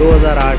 2008